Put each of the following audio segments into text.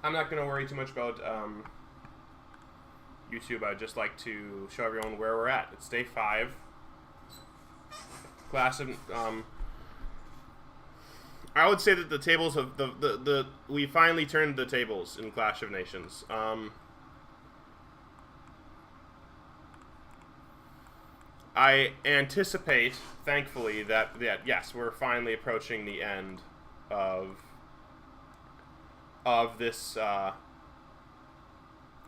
I'm not going to worry too much about YouTube. I'd just like to show everyone where we're at. It's day 5. Clash of I would say that the tables of the we finally turned the tables in Clash of Nations. I anticipate, thankfully, that yes, we're finally approaching the end of of this uh,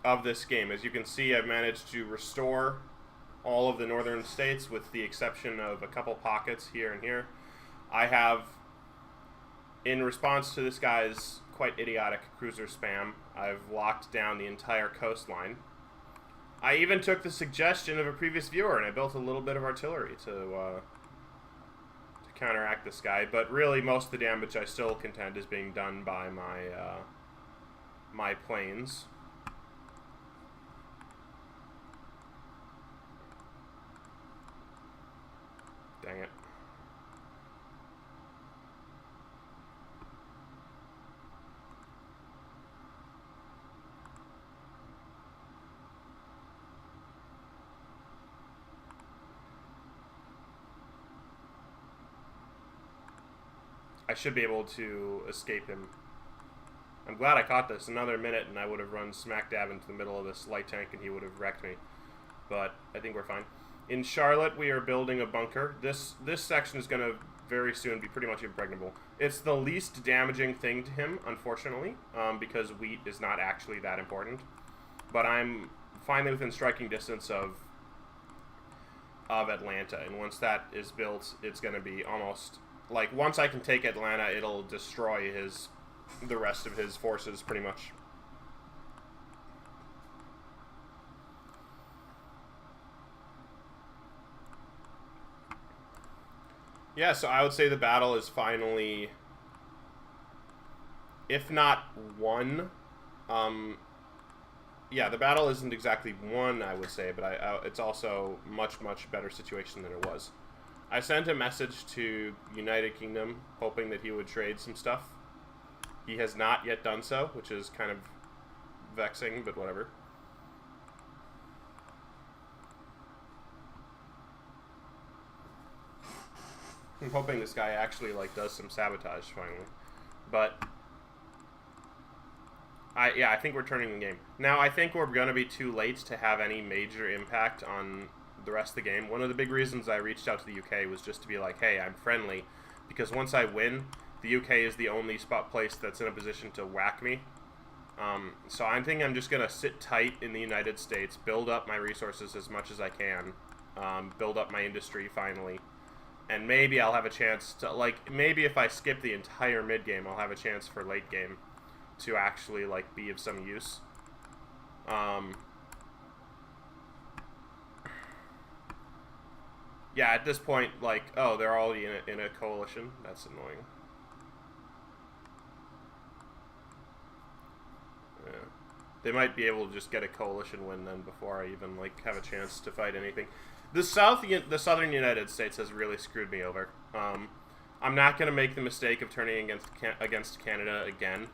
of this game. As you can see, I've managed to restore all of the northern states, with the exception of a couple pockets here and here. I have, in response to this guy's quite idiotic cruiser spam, I've locked down the entire coastline. I even took the suggestion of a previous viewer, and I built a little bit of artillery to counteract this guy. But really, most of the damage, I still contend, is being done by my planes. Dang it. I should be able to escape him. I'm glad I caught this. Another minute and I would have run smack dab into the middle of this light tank and he would have wrecked me. But I think we're fine. In Charlotte, we are building a bunker. This section is going to very soon be pretty much impregnable. It's the least damaging thing to him, unfortunately, because wheat is not actually that important. But I'm finally within striking distance of Atlanta, and once that is built, it's going to be almost... Like, once I can take Atlanta, it'll destroy the rest of his forces, pretty much. Yeah, so I would say the battle is finally, if not won, yeah, the battle isn't exactly won, I would say, but it's also much, much better situation than it was. I sent a message to United Kingdom, hoping that he would trade some stuff. He has not yet done so, which is kind of vexing, but whatever. I'm hoping this guy actually, like, does some sabotage finally. But I think we're turning the game. Now, I think we're going to be too late to have any major impact on the rest of the game. One of the big reasons I reached out to the UK was just to be like, hey, I'm friendly, because once I win, the UK is the only place that's in a position to whack me. So I think I'm just going to sit tight in the United States, build up my resources as much as I can, build up my industry finally, and maybe I'll have a chance to, like, maybe if I skip the entire mid-game, I'll have a chance for late game to actually, like, be of some use. Yeah, at this point, like, oh, they're all in a coalition. That's annoying. Yeah. They might be able to just get a coalition win then before I even, like, have a chance to fight anything. The southern United States has really screwed me over. I'm not going to make the mistake of turning against Canada again.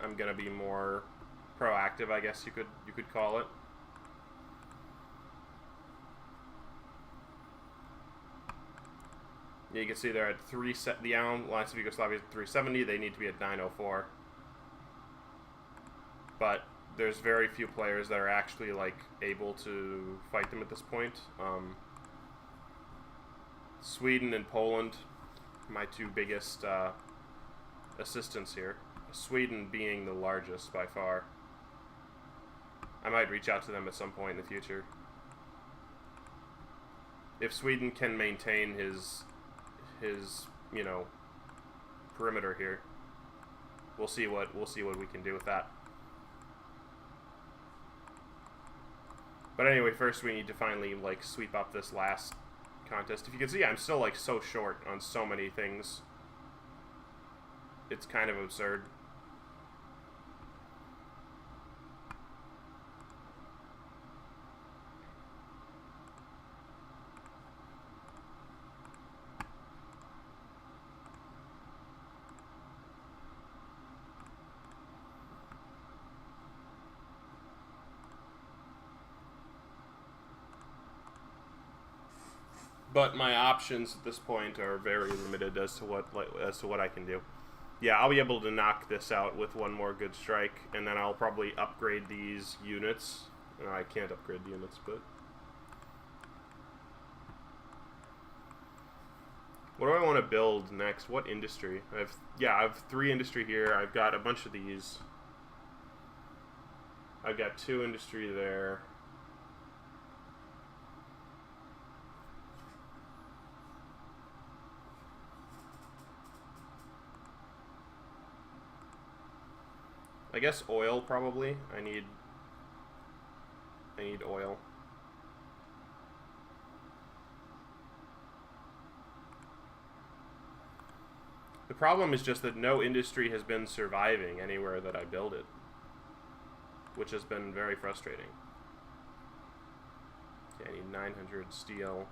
I'm going to be more proactive, I guess you could call it. You can see they're at the Alliance of Yugoslavia is at 370. They need to be at 904. But there's very few players that are actually, like, able to fight them at this point. Sweden and Poland, my two biggest assistants here. Sweden being the largest by far. I might reach out to them at some point in the future. If Sweden can maintain his you know, perimeter here, we'll see what we can do with that. But anyway, first we need to finally, like, sweep up this last contest. If you can see, I'm still, like, so short on so many things. It's kind of absurd. But my options at this point are very limited as to what I can do. Yeah, I'll be able to knock this out with one more good strike, and then I'll probably upgrade these units. No, I can't upgrade the units, but... What do I want to build next? What industry? I have 3 industry here. I've got a bunch of these. I've got 2 industry there. I guess oil probably. I need oil. The problem is just that no industry has been surviving anywhere that I build it, which has been very frustrating. Okay, I need 900 steel.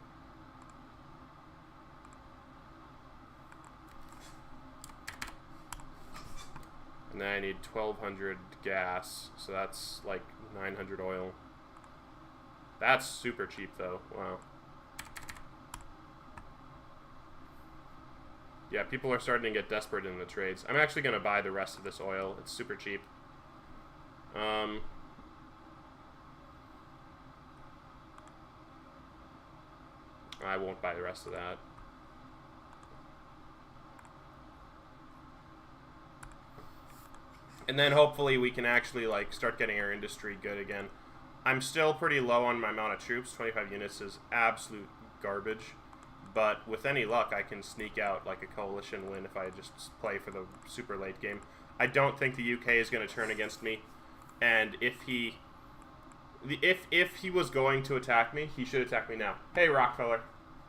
And then I need 1200 gas, so that's like 900 oil. That's super cheap though, wow. Yeah, people are starting to get desperate in the trades. I'm actually going to buy the rest of this oil. It's super cheap. I won't buy the rest of that. And then hopefully we can actually like start getting our industry good again. I'm still pretty low on my amount of troops. 25 units is absolute garbage. But with any luck, I can sneak out like a coalition win if I just play for the super late game. I don't think the UK is going to turn against me. And if he was going to attack me, he should attack me now. Hey, Rockefeller.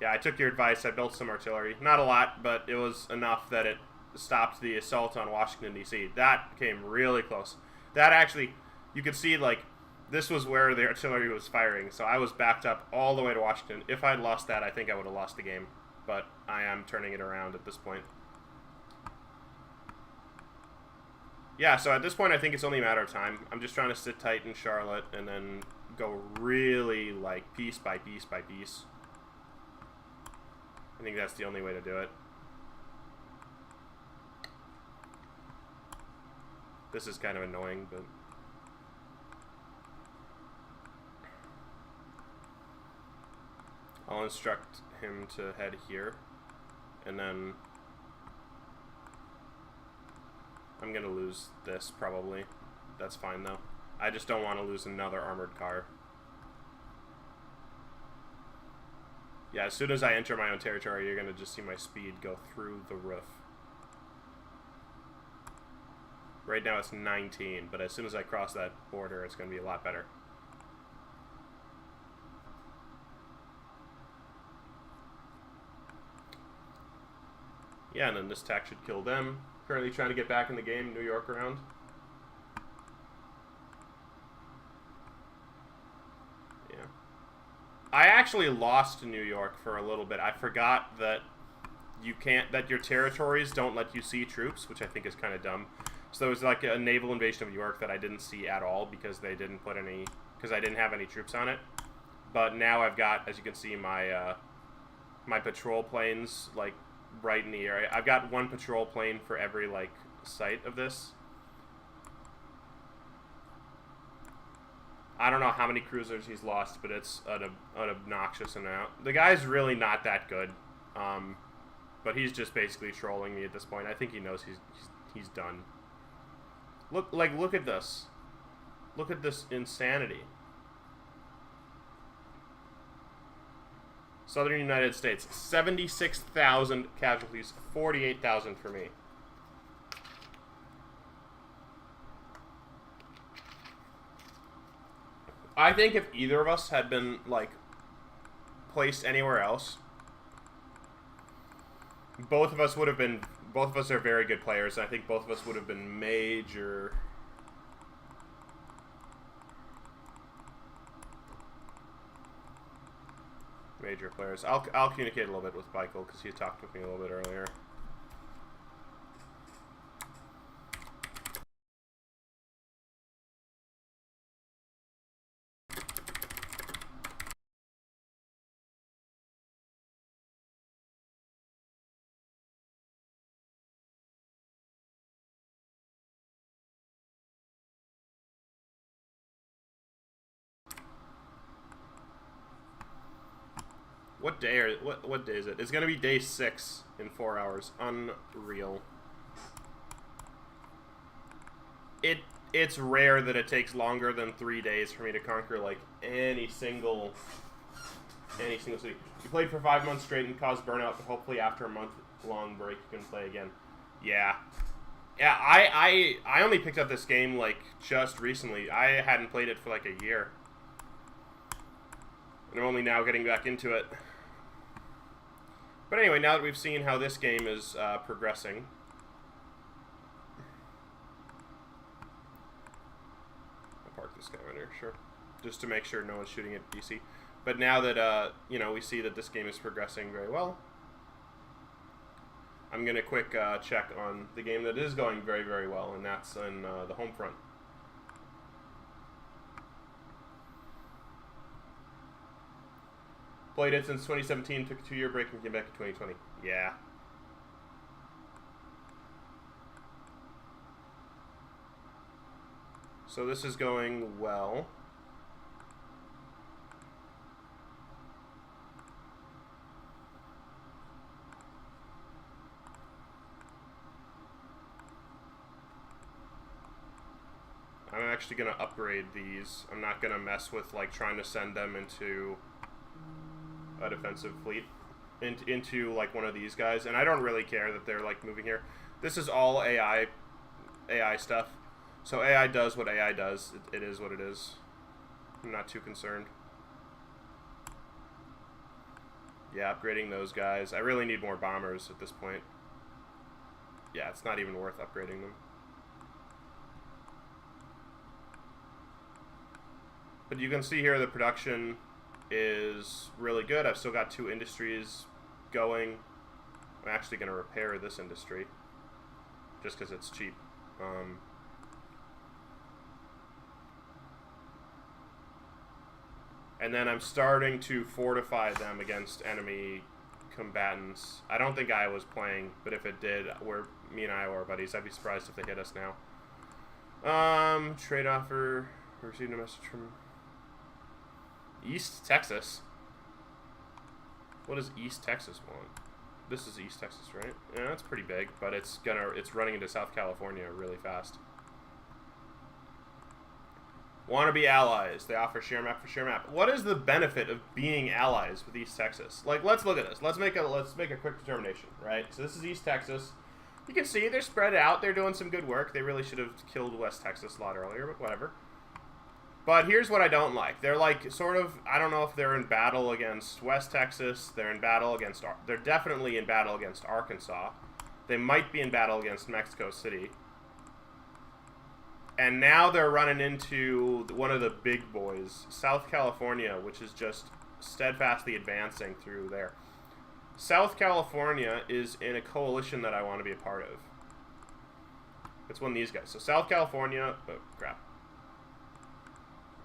Yeah, I took your advice. I built some artillery. Not a lot, but it was enough that it stopped the assault on Washington, D.C. That came really close. That actually, you could see, like, this was where the artillery was firing, so I was backed up all the way to Washington. If I'd lost that, I think I would have lost the game. But I am turning it around at this point. Yeah, so at this point, I think it's only a matter of time. I'm just trying to sit tight in Charlotte and then go really, like, piece by piece by piece. I think that's the only way to do it. This is kind of annoying, but... I'll instruct him to head here, and then I'm gonna lose this probably. That's fine though. I just don't want to lose another armored car. Yeah, as soon as I enter my own territory, you're gonna just see my speed go through the roof. Right now it's 19, but as soon as I cross that border, it's gonna be a lot better. Yeah, and then this tack should kill them. Currently trying to get back in the game, New York around. Yeah. I actually lost New York for a little bit. I forgot that you can't, that your territories don't let you see troops, which I think is kind of dumb. So there was like a naval invasion of New York that I didn't see at all because they didn't put any, because I didn't have any troops on it. But now I've got, as you can see, my my patrol planes, like, right in the area. I've got 1 patrol plane for every, like, site of this. I don't know how many cruisers he's lost, but it's an obnoxious amount. The guy's really not that good, but he's just basically trolling me at this point. I think he knows he's done. Look at this. Look at this insanity. Southern United States, 76,000 casualties, 48,000 for me. I think if either of us had been, like, placed anywhere else, both of us would have been, both of us are very good players, and I think both of us would have been major players. I'll communicate a little bit with Michael because he talked with me a little bit earlier. What day are what day is it? It's gonna be day 6 in 4 hours. Unreal. It's rare that it takes longer than 3 days for me to conquer like any single city. You played for 5 months straight and caused burnout, but hopefully after a month-long break you can play again. Yeah. Yeah, I only picked up this game like just recently. I hadn't played it for like a year. And I'm only now getting back into it. But anyway, now that we've seen how this game is progressing, I'll park this guy right here, sure, just to make sure no one's shooting at DC. But now that you know, we see that this game is progressing very well, I'm gonna quick check on the game that is going very, very well, and that's in the home front. Played it since 2017, took a 2-year break, and came back in 2020. Yeah. So this is going well. I'm actually going to upgrade these. I'm not going to mess with like trying to send them into a defensive fleet, into like one of these guys. And I don't really care that they're like moving here. This is all AI stuff. So AI does what AI does. It is what it is. I'm not too concerned. Yeah, upgrading those guys. I really need more bombers at this point. Yeah, it's not even worth upgrading them. But you can see here the production is really good. I've still got 2 industries going. I'm actually going to repair this industry just because it's cheap. And then I'm starting to fortify them against enemy combatants. I don't think I was playing, but if it did, me and Iowa are buddies. I'd be surprised if they hit us now. Trade offer. Received a message from East Texas. What does East Texas want? This is East Texas, right? Yeah, that's pretty big, but it's running into South California really fast. Want to be allies. They offer share map for share map. What is the benefit of being allies with East Texas? Like, let's look at this. Let's make a quick determination, right? So this is East Texas. You can see they're spread out. They're doing some good work. They really should have killed West Texas a lot earlier, but whatever. But here's what I don't like. They're like sort of, I don't know if they're in battle against West Texas. They're definitely in battle against Arkansas. They might be in battle against Mexico City. And now they're running into one of the big boys, South California, which is just steadfastly advancing through there. South California is in a coalition that I want to be a part of. It's one of these guys. So South California, oh crap.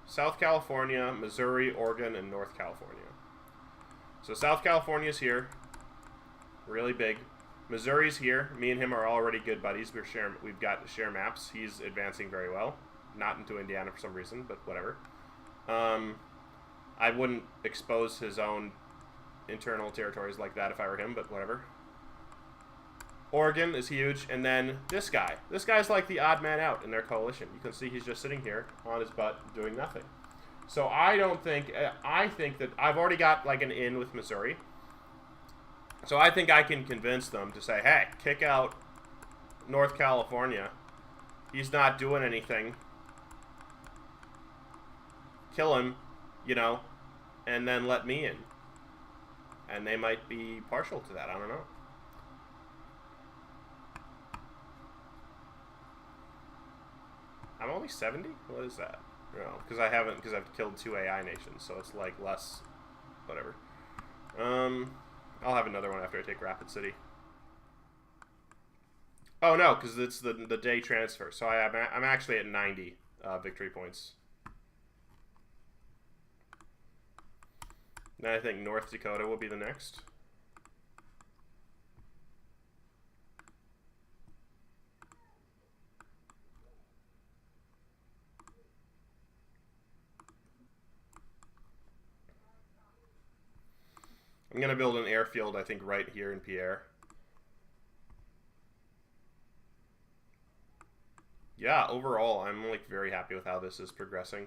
South California, Missouri, Oregon, and North California. So South California's here. Really big. Missouri's here. Me and him are already good buddies. We've got share maps. He's advancing very well. Not into Indiana for some reason, but whatever. I wouldn't expose his own internal territories like that if I were him, but whatever. Oregon is huge, and then this guy. This guy's like the odd man out in their coalition. You can see he's just sitting here on his butt doing nothing. So I think that I've already got like an in with Missouri. So I think I can convince them to say, hey, kick out North California. He's not doing anything. Kill him, you know, and then let me in. And they might be partial to that. I don't know. I'm only 70? What is that? No, because I've killed 2 AI nations, so it's like less, whatever. I'll have another one after I take Rapid City. Oh no, because it's the day transfer, so I'm actually at 90 victory points. Then I think North Dakota will be the next. I'm going to build an airfield, I think, right here in Pierre. Yeah, overall, I'm like very happy with how this is progressing.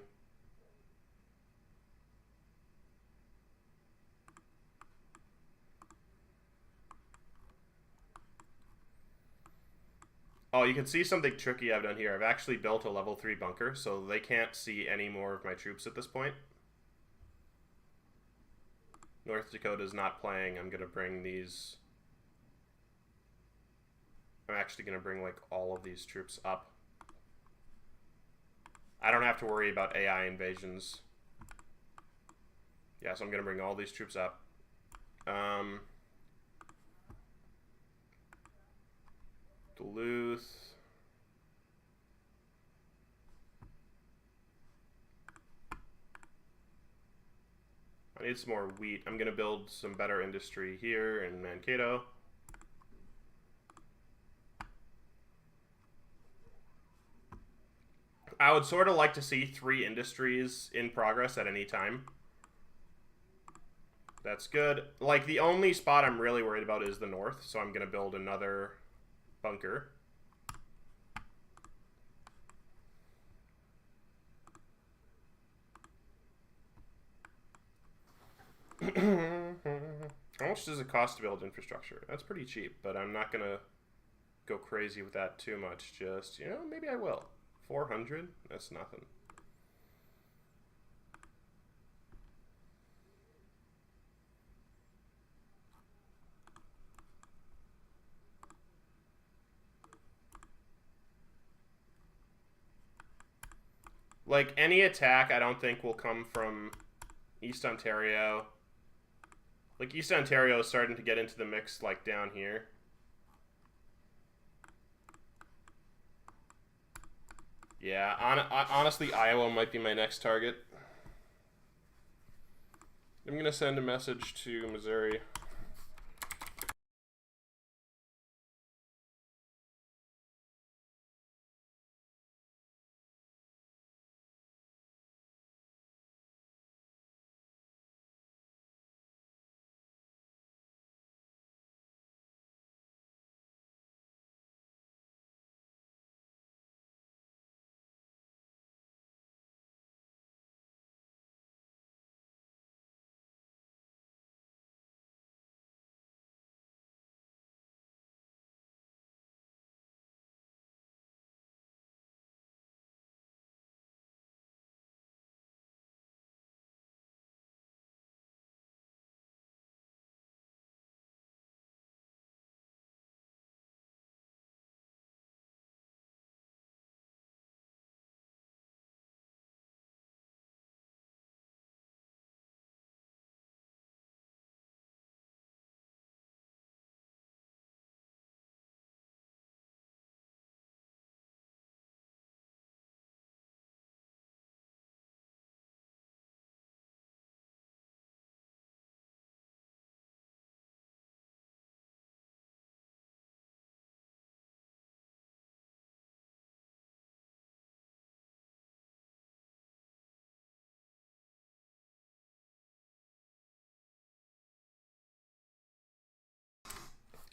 Oh, you can see something tricky I've done here. I've actually built a level 3 bunker, so they can't see any more of my troops at this point. North Dakota's not playing. I'm going to bring these... I'm actually going to bring, like, all of these troops up. I don't have to worry about AI invasions. Yeah, so I'm going to bring all these troops up. Duluth... I need some more wheat. I'm going to build some better industry here in Mankato. I would sort of like to see 3 industries in progress at any time. That's good. Like, the only spot I'm really worried about is the north, so I'm going to build another bunker. How much does it cost to build infrastructure? That's pretty cheap, but I'm not going to go crazy with that too much. Just, you know, maybe I will. 400? That's nothing. Like, any attack I don't think will come from East Ontario. Like, East Ontario is starting to get into the mix, like, down here. Yeah, honestly, Iowa might be my next target. I'm going to send a message to Missouri.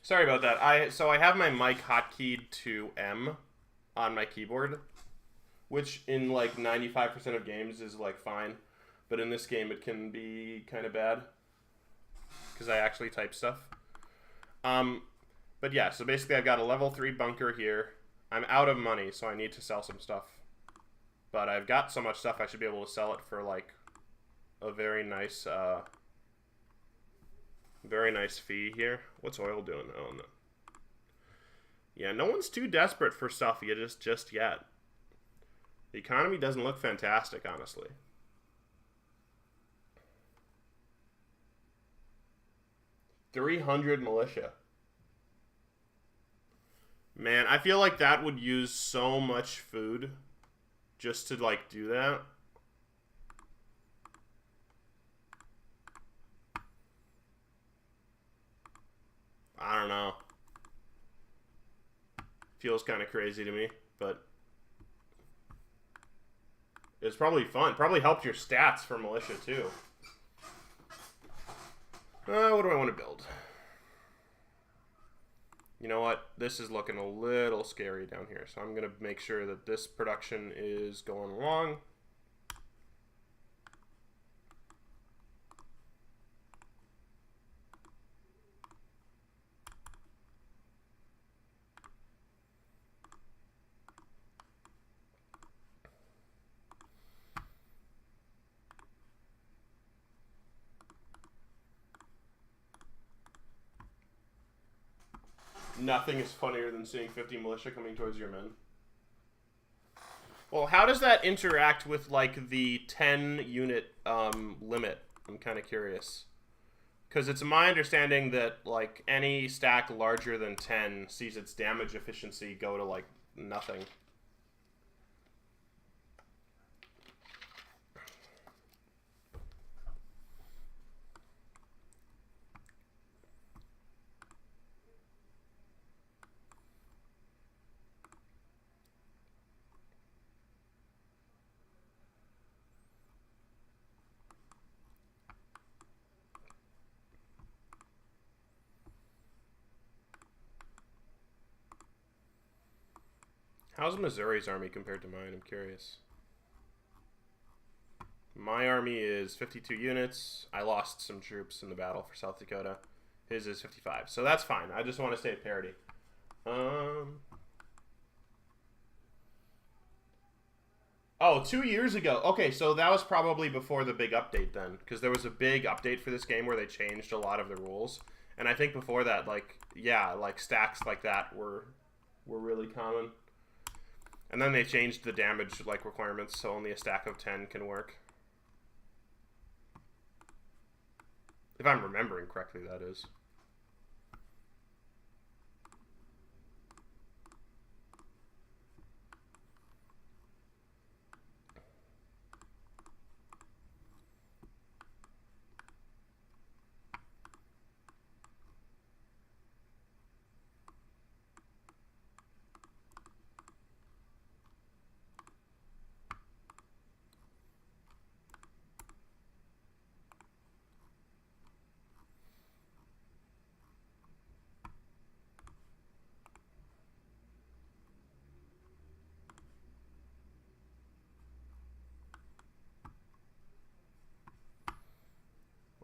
Sorry about that. So I have my mic hotkeyed to M on my keyboard, which in like 95% of games is like fine, but in this game it can be kind of bad because I actually type stuff. But yeah, so basically I've got a level 3 bunker here. I'm out of money, so I need to sell some stuff. But I've got so much stuff I should be able to sell it for like a very nice fee here. What's oil doing? Oh no. Yeah, no one's too desperate for stuff just yet. The economy doesn't look fantastic, honestly. $300 militia. Man, I feel like that would use so much food just to like do that. I don't know. Feels kind of crazy to me, but it's probably fun. Probably helped your stats for militia too. What do I want to build? You know what? This is looking a little scary down here, so I'm going to make sure that this production is going along. Nothing is funnier than seeing 50 militia coming towards your men. Well, how does that interact with, like, the 10-unit limit? I'm kind of curious. Because it's my understanding that, like, any stack larger than 10 sees its damage efficiency go to, like, nothing. How's Missouri's army compared to mine? I'm curious. My army is 52 units. I lost some troops in the battle for South Dakota. His is 55. So that's fine. I just want to stay at parity. Oh, 2 years ago. Okay, so that was probably before the big update then. Because there was a big update for this game where they changed a lot of the rules. And I think before that, like, yeah, like stacks like that were really common. And then they changed the damage like requirements, so only a stack of 10 can work. If I'm remembering correctly, that is.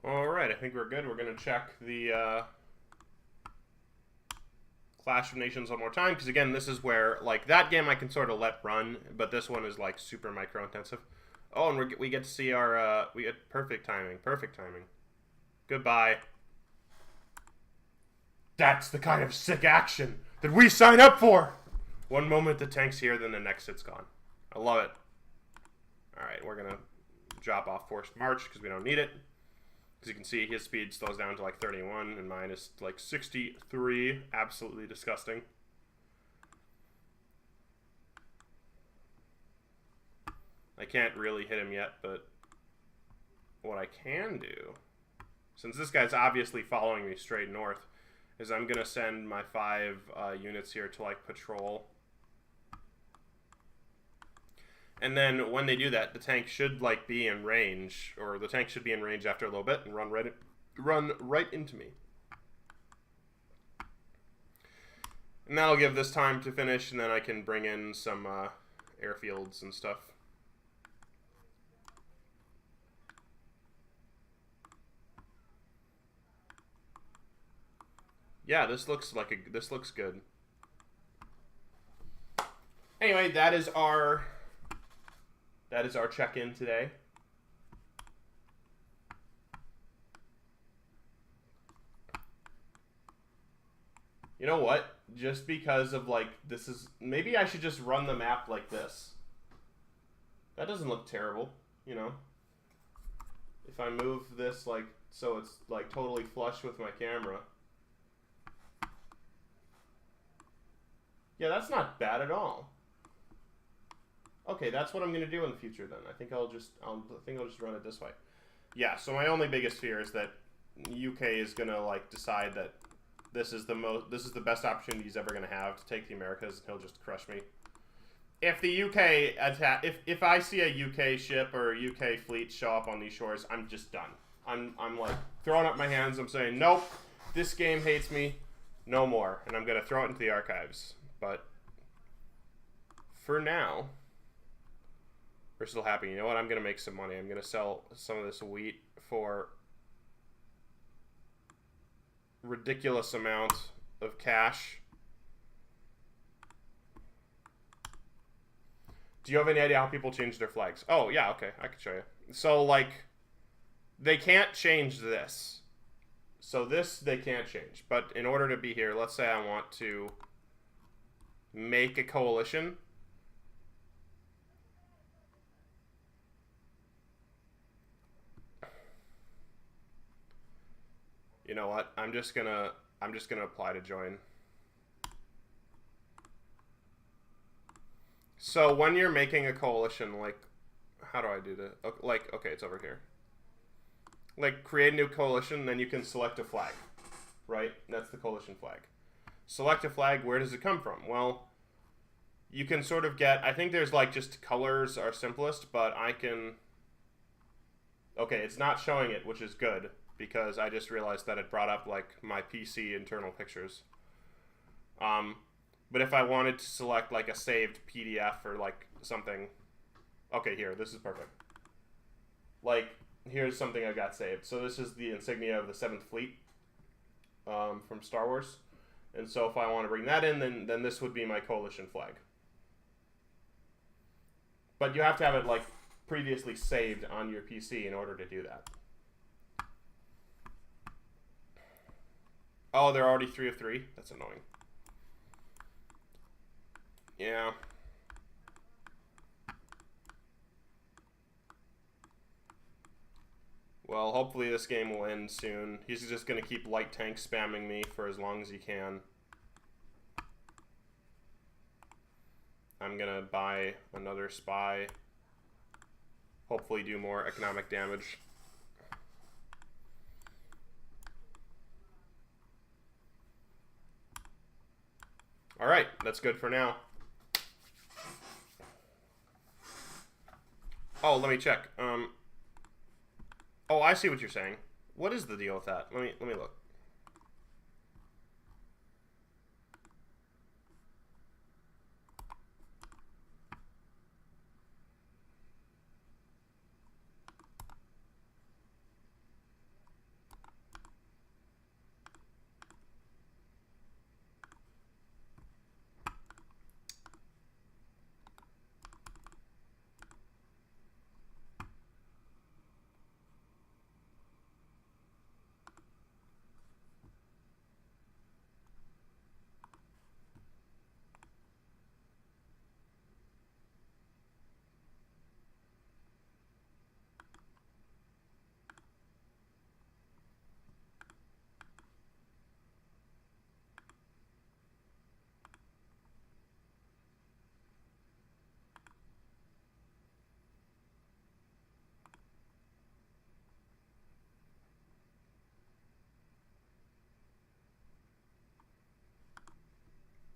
Alright, I think we're good. We're going to check the Clash of Nations one more time, because again, this is where, like, that game I can sort of let run, but this one is, like, super micro-intensive. Oh, and we get to see our, we get perfect timing. Perfect timing. Goodbye. That's the kind of sick action that we sign up for! One moment the tank's here, then the next it's gone. I love it. Alright, we're going to drop off forced march, because we don't need it. As you can see, his speed slows down to like 31, and mine is like 63. Absolutely disgusting. I can't really hit him yet, but what I can do, since this guy's obviously following me straight north, is I'm going to send my 5 units here to like patrol. And then when they do that, the tank should like be in range, or the tank should be in range after a little bit and run right into me. And that'll give this time to finish, and then I can bring in some airfields and stuff. Yeah, this looks good. Anyway, that is our check-in today. You know what? Just because of, like, this is... Maybe I should just run the map like this. That doesn't look terrible, you know? If I move this, like, so it's, like, totally flush with my camera. Yeah, that's not bad at all. Okay, that's what I'm gonna do in the future then. I think I'll just run it this way. Yeah, so my only biggest fear is that UK is gonna like decide that this is the best opportunity he's ever gonna have to take the Americas, and he'll just crush me. If the UK attack, if I see a UK ship or a UK fleet show up on these shores, I'm just done. I'm like throwing up my hands. I'm saying, nope, this game hates me, no more, and I'm gonna throw it into the archives. But for now, we're still happy. You know what? I'm gonna make some money. I'm gonna sell some of this wheat for ridiculous amount of cash. Do you have any idea how people change their flags? Oh, yeah, okay, I can show you. So, like, they can't change this. So this they can't change. But in order to be here, let's say I want to make a coalition. You know what? I'm just gonna apply to join. So when you're making a coalition, like, how do I do that? Like, okay, it's over here. Like, create a new coalition, then you can select a flag, right? That's the coalition flag. Select a flag, where does it come from? Well, you can sort of get, I think there's like just colors are simplest, but I can, okay, it's not showing it, which is good, because I just realized that it brought up like my PC internal pictures. But if I wanted to select like a saved PDF or like something, okay, here, this is perfect. Like, here's something I got saved. So this is the insignia of the 7th Fleet from Star Wars. And so if I want to bring that in, then this would be my coalition flag. But you have to have it like previously saved on your PC in order to do that. Oh, they're already 3 of 3? That's annoying. Yeah. Well, hopefully this game will end soon. He's just going to keep light tank spamming me for as long as he can. I'm going to buy another spy. Hopefully do more economic damage. Alright, that's good for now. Oh, let me check. Oh, I see what you're saying. What is the deal with that? Let me look.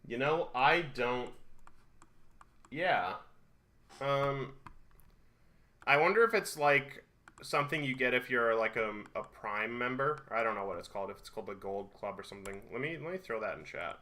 You know, I don't... Yeah. I wonder if it's like something you get if you're like a Prime member. I don't know what it's called. If it's called the Gold Club or something. Let me throw that in chat.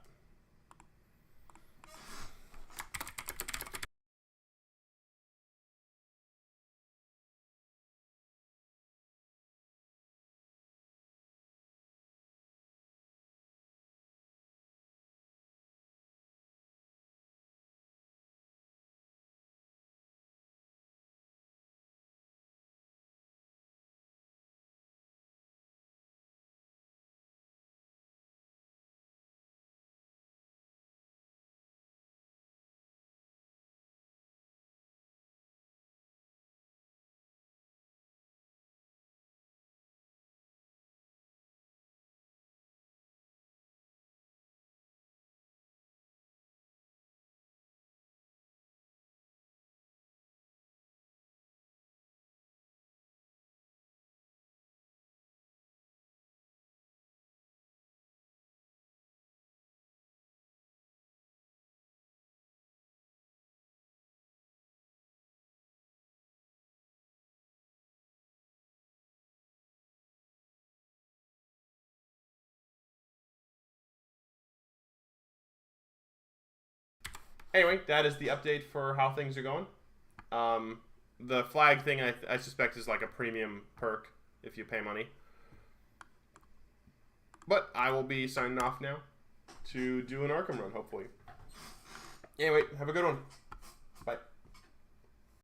Anyway, that is the update for how things are going. The flag thing, I suspect, is like a premium perk if you pay money. But I will be signing off now to do an Arkham run, hopefully. Anyway, have a good one.